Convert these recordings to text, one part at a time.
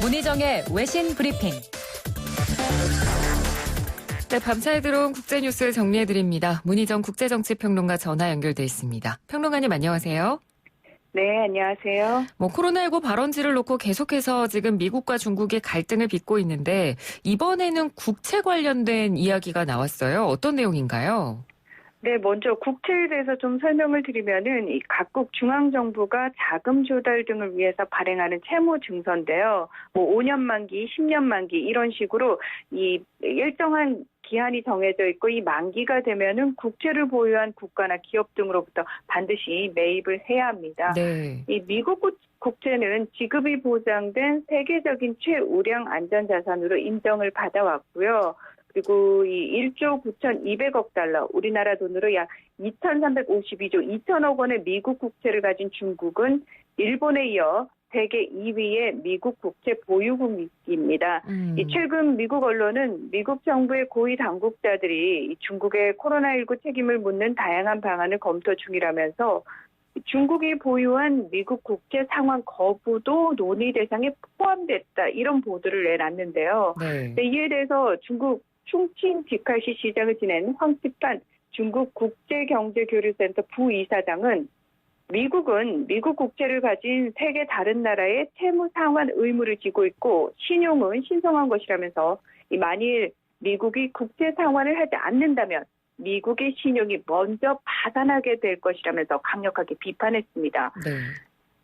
문희정의 외신 브리핑. 네, 밤사이 들어온 국제뉴스 정리해드립니다. 문희정 국제정치평론가 전화 연결돼 있습니다. 평론가님 안녕하세요. 네, 안녕하세요. 코로나19 발원지를 놓고 계속해서 지금 미국과 중국의 갈등을 빚고 있는데 이번에는 국채 관련된 이야기가 나왔어요. 어떤 내용인가요? 네, 먼저 국채에 대해서 좀 설명을 드리면은 이 각국 중앙정부가 자금 조달 등을 위해서 발행하는 채무 증서인데요. 5년 만기, 10년 만기 이런 식으로 이 일정한 기한이 정해져 있고 이 만기가 되면은 국채를 보유한 국가나 기업 등으로부터 반드시 매입을 해야 합니다. 네. 이 미국 국채는 지급이 보장된 세계적인 최우량 안전자산으로 인정을 받아왔고요. 그리고 이 1조 9,200억 달러, 우리나라 돈으로 약 2,352조 2천억 원의 미국 국채를 가진 중국은 일본에 이어 세계 2위의 미국 국채 보유국입니다. 최근 미국 언론은 미국 정부의 고위 당국자들이 중국의 코로나19 책임을 묻는 다양한 방안을 검토 중이라면서 중국이 보유한 미국 국채 상환 거부도 논의 대상에 포함됐다. 이런 보도를 내놨는데요. 네. 이에 대해서 중국 충칭 디칼시 시장을 지낸 황치판 중국 국제경제교류센터 부이사장은 미국은 미국 국채를 가진 세계 다른 나라의 채무 상환 의무를 지고 있고 신용은 신성한 것이라면서 만일 미국이 국채 상환을 하지 않는다면 미국의 신용이 먼저 파산하게 될 것이라면서 강력하게 비판했습니다. 네.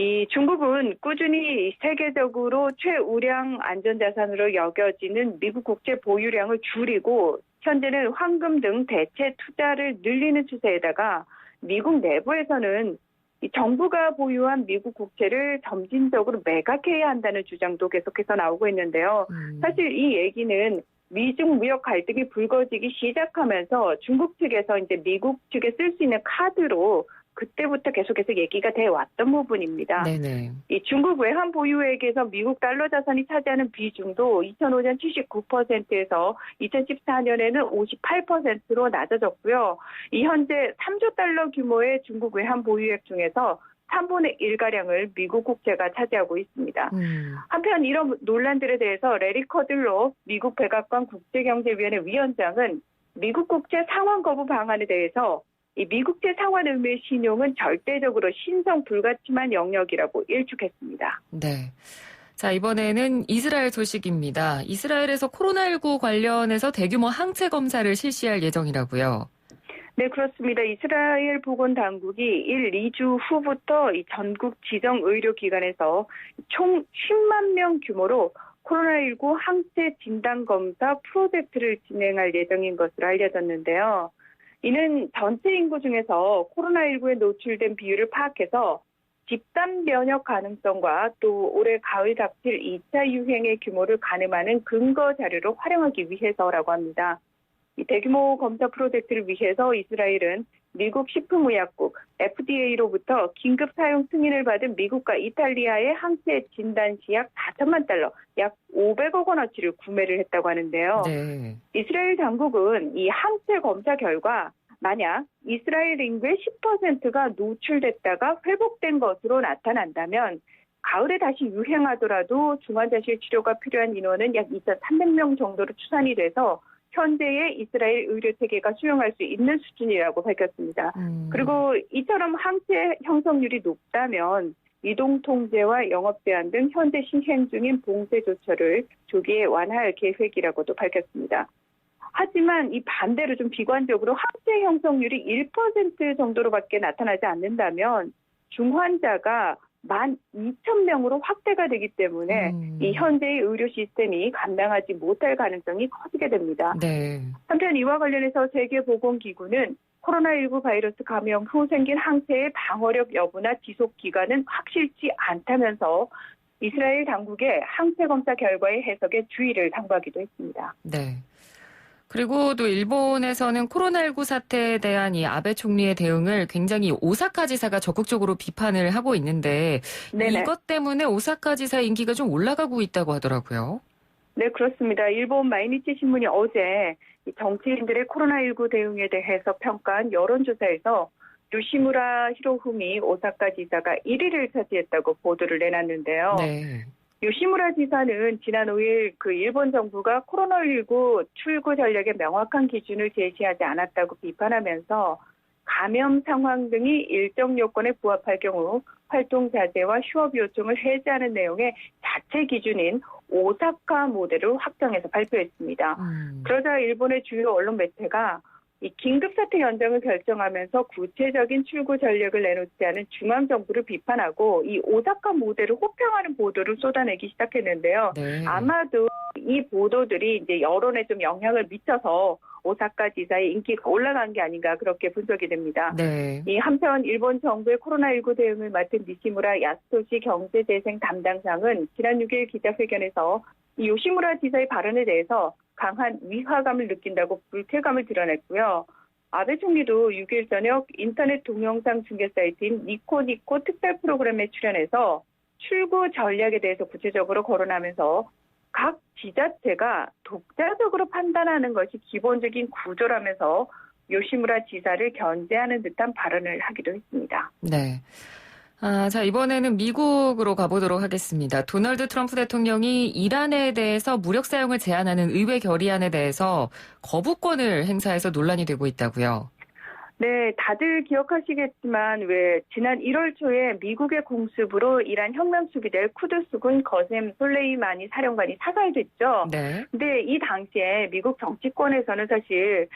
이 중국은 꾸준히 세계적으로 최우량 안전자산으로 여겨지는 미국 국채 보유량을 줄이고 현재는 황금 등 대체 투자를 늘리는 추세에다가 미국 내부에서는 이 정부가 보유한 미국 국채를 점진적으로 매각해야 한다는 주장도 계속해서 나오고 있는데요. 사실 이 얘기는 미중 무역 갈등이 불거지기 시작하면서 중국 측에서 이제 미국 측에 쓸 수 있는 카드로 그때부터 계속해서 얘기가 돼 왔던 부분입니다. 네네. 이 중국 외환 보유액에서 미국 달러 자산이 차지하는 비중도 2005년 79%에서 2014년에는 58%로 낮아졌고요. 이 현재 3조 달러 규모의 중국 외환 보유액 중에서 3분의 1가량을 미국 국채가 차지하고 있습니다. 한편 이런 논란들에 대해서 레리 커들로 미국 백악관 국제경제위원회 위원장은 미국 국채 상환 거부 방안에 대해서 이 미국채 상환 의무의 신용은 절대적으로 신성 불가침한 영역이라고 일축했습니다. 네. 자, 이번에는 이스라엘 소식입니다. 이스라엘에서 코로나19 관련해서 대규모 항체 검사를 실시할 예정이라고요. 네, 그렇습니다. 이스라엘 보건당국이 1, 2주 후부터 이 전국 지정 의료기관에서 총 10만 명 규모로 코로나19 항체 진단검사 프로젝트를 진행할 예정인 것으로 알려졌는데요. 이는 전체 인구 중에서 코로나19에 노출된 비율을 파악해서 집단 면역 가능성과 또 올해 가을 닥칠 2차 유행의 규모를 가늠하는 근거 자료로 활용하기 위해서라고 합니다. 이 대규모 검사 프로젝트를 위해서 이스라엘은 미국 식품의약국 FDA로부터 긴급 사용 승인을 받은 미국과 이탈리아의 항체 진단 시약 4천만 달러, 약 500억 원어치를 구매를 했다고 하는데요. 네. 이스라엘 당국은 이 항체 검사 결과 만약 이스라엘 인구의 10%가 노출됐다가 회복된 것으로 나타난다면 가을에 다시 유행하더라도 중환자실 치료가 필요한 인원은 약 2,300명 정도로 추산이 돼서 현재의 이스라엘 의료체계가 수용할 수 있는 수준이라고 밝혔습니다. 그리고 이처럼 항체 형성률이 높다면 이동 통제와 영업 제한 등 현재 시행 중인 봉쇄 조처를 조기에 완화할 계획이라고도 밝혔습니다. 하지만 이 반대로 좀 비관적으로 항체 형성률이 1% 정도로밖에 나타나지 않는다면 중환자가 12,000명으로 확대가 되기 때문에 이 현재의 의료 시스템이 감당하지 못할 가능성이 커지게 됩니다. 네. 한편 이와 관련해서 세계보건기구는 코로나19 바이러스 감염 후 생긴 항체의 방어력 여부나 지속 기간은 확실치 않다면서 이스라엘 당국의 항체 검사 결과의 해석에 주의를 당부하기도 했습니다. 네. 그리고 또 일본에서는 코로나19 사태에 대한 이 아베 총리의 대응을 굉장히 오사카 지사가 적극적으로 비판을 하고 있는데 네네. 이것 때문에 오사카 지사의 인기가 좀 올라가고 있다고 하더라고요. 네, 그렇습니다. 일본 마이니치 신문이 어제 정치인들의 코로나19 대응에 대해서 평가한 여론조사에서 요시무라 히로후미 오사카 지사가 1위를 차지했다고 보도를 내놨는데요. 네. 요시무라 지사는 지난 5일 그 일본 정부가 코로나19 출구 전략에 명확한 기준을 제시하지 않았다고 비판하면서 감염 상황 등이 일정 요건에 부합할 경우 활동 자제와 휴업 요청을 해제하는 내용의 자체 기준인 오사카 모델을 확정해서 발표했습니다. 그러자 일본의 주요 언론 매체가 이 긴급사태 연장을 결정하면서 구체적인 출구 전략을 내놓지 않은 중앙정부를 비판하고 이 오사카 모델을 호평하는 보도를 쏟아내기 시작했는데요. 네. 아마도 이 보도들이 이제 여론에 좀 영향을 미쳐서 오사카 지사의 인기가 올라간 게 아닌가 그렇게 분석이 됩니다. 네. 이 한편 일본 정부의 코로나19 대응을 맡은 니시무라 야스토시 경제재생 담당상은 지난 6일 기자회견에서 이 요시무라 지사의 발언에 대해서 강한 위화감을 느낀다고 불쾌감을 드러냈고요. 아베 총리도 6일 저녁 인터넷 동영상 중계 사이트인 니코니코 특별 프로그램에 출연해서 출구 전략에 대해서 구체적으로 거론하면서 각 지자체가 독자적으로 판단하는 것이 기본적인 구조라면서 요시무라 지사를 견제하는 듯한 발언을 하기도 했습니다. 네. 자, 이번에는 미국으로 가보도록 하겠습니다. 도널드 트럼프 대통령이 이란에 대해서 무력 사용을 제한하는 의회 결의안에 대해서 거부권을 행사해서 논란이 되고 있다고요. 네, 다들 기억하시겠지만 왜 지난 1월 초에 미국의 공습으로 이란 혁명 수비대 쿠드스군 거셈 솔레이마니 사령관이 사살됐죠. 네. 근데 이 당시에 미국 정치권에서는 사실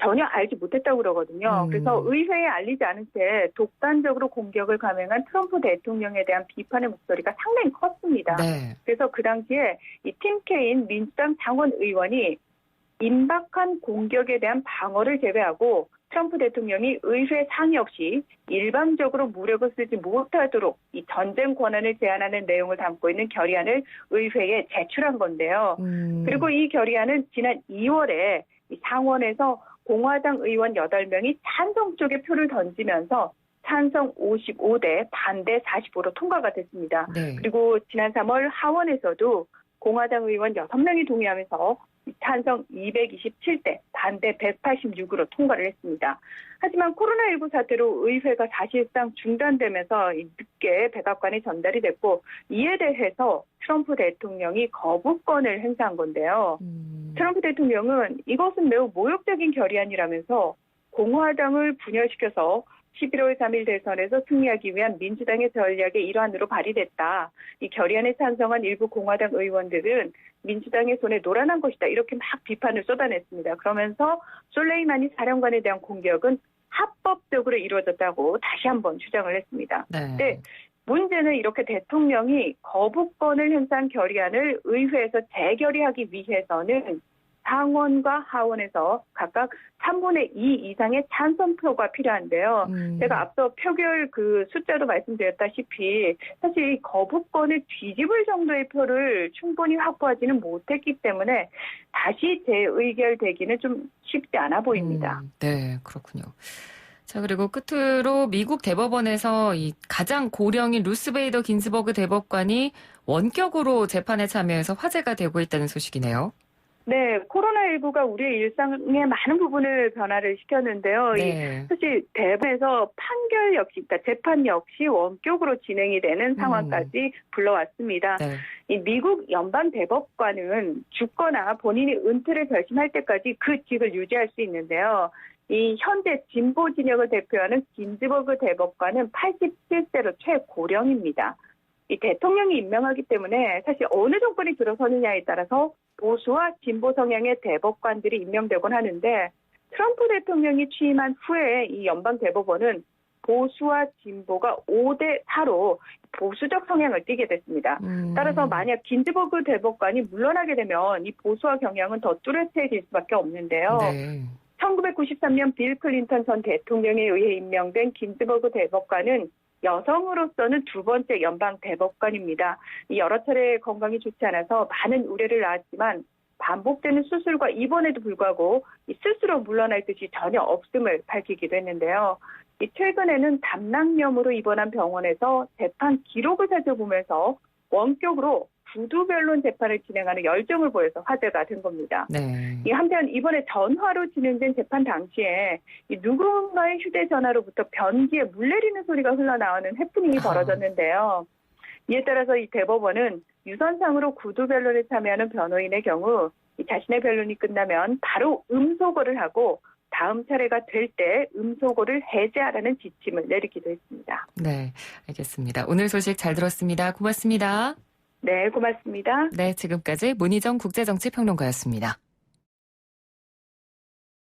전혀 알지 못했다고 그러거든요. 그래서 의회에 알리지 않은 채 독단적으로 공격을 감행한 트럼프 대통령에 대한 비판의 목소리가 상당히 컸습니다. 네. 그래서 그 당시에 이 팀 케인 민주당 상원 의원이 임박한 공격에 대한 방어를 제외하고 트럼프 대통령이 의회 상의 없이 일방적으로 무력을 쓰지 못하도록 이 전쟁 권한을 제한하는 내용을 담고 있는 결의안을 의회에 제출한 건데요. 그리고 이 결의안은 지난 2월에 상원에서 공화당 의원 8명이 찬성 쪽에 표를 던지면서 찬성 55대 반대 45로 통과가 됐습니다. 네. 그리고 지난 3월 하원에서도 공화당 의원 6명이 동의하면서 찬성 227대 반대 186으로 통과를 했습니다. 하지만 코로나19 사태로 의회가 사실상 중단되면서 늦게 백악관에 전달이 됐고 이에 대해서 트럼프 대통령이 거부권을 행사한 건데요. 트럼프 대통령은 이것은 매우 모욕적인 결의안이라면서 공화당을 분열시켜서 11월 3일 대선에서 승리하기 위한 민주당의 전략의 일환으로 발의됐다. 이 결의안에 찬성한 일부 공화당 의원들은 민주당의 손에 노란한 것이다. 이렇게 막 비판을 쏟아냈습니다. 그러면서 솔레이마니 사령관에 대한 공격은 합법적으로 이루어졌다고 다시 한번 주장을 했습니다. 네. 네. 문제는 이렇게 대통령이 거부권을 행사한 결의안을 의회에서 재결의하기 위해서는 상원과 하원에서 각각 3분의 2 이상의 찬성표가 필요한데요. 제가 앞서 표결 그 숫자도 말씀드렸다시피 사실 이 거부권을 뒤집을 정도의 표를 충분히 확보하지는 못했기 때문에 다시 재의결되기는 좀 쉽지 않아 보입니다. 네, 그렇군요. 자, 그리고 끝으로 미국 대법원에서 이 가장 고령인 루스 베이더 긴스버그 대법관이 원격으로 재판에 참여해서 화제가 되고 있다는 소식이네요. 네, 코로나19가 우리의 일상의 많은 부분을 변화를 시켰는데요. 네. 사실 대법원에서 판결 역시, 그러니까 재판 역시 원격으로 진행이 되는 상황까지 불러왔습니다. 네. 이 미국 연방 대법관은 죽거나 본인이 은퇴를 결심할 때까지 그 직을 유지할 수 있는데요. 이 현재 진보 진영을 대표하는 긴즈버그 대법관은 87세로 최고령입니다. 이 대통령이 임명하기 때문에 사실 어느 정권이 들어서느냐에 따라서 보수와 진보 성향의 대법관들이 임명되곤 하는데 트럼프 대통령이 취임한 후에 이 연방 대법원은 보수와 진보가 5대 4로 보수적 성향을 띠게 됐습니다. 따라서 만약 긴즈버그 대법관이 물러나게 되면 이 보수와 경향은 더 뚜렷해질 수밖에 없는데요. 네. 1993년 빌 클린턴 전 대통령에 의해 임명된 긴즈버그 대법관은 여성으로서는 두 번째 연방 대법관입니다. 여러 차례 건강이 좋지 않아서 많은 우려를 낳았지만 반복되는 수술과 입원에도 불구하고 스스로 물러날 뜻이 전혀 없음을 밝히기도 했는데요. 최근에는 담낭염으로 입원한 병원에서 재판 기록을 살펴보면서 원격으로 구두변론 재판을 진행하는 열정을 보여서 화제가 된 겁니다. 네. 한편 이번에 전화로 진행된 재판 당시에 누군가의 휴대전화로부터 변기에 물 내리는 소리가 흘러나오는 해프닝이 벌어졌는데요. 이에 따라서 이 대법원은 유선상으로 구두 변론에 참여하는 변호인의 경우 이 자신의 변론이 끝나면 바로 음소거를 하고 다음 차례가 될 때 음소거를 해제하라는 지침을 내리기도 했습니다. 네, 알겠습니다. 오늘 소식 잘 들었습니다. 고맙습니다. 네, 고맙습니다. 네, 지금까지 문희정 국제정치평론가였습니다.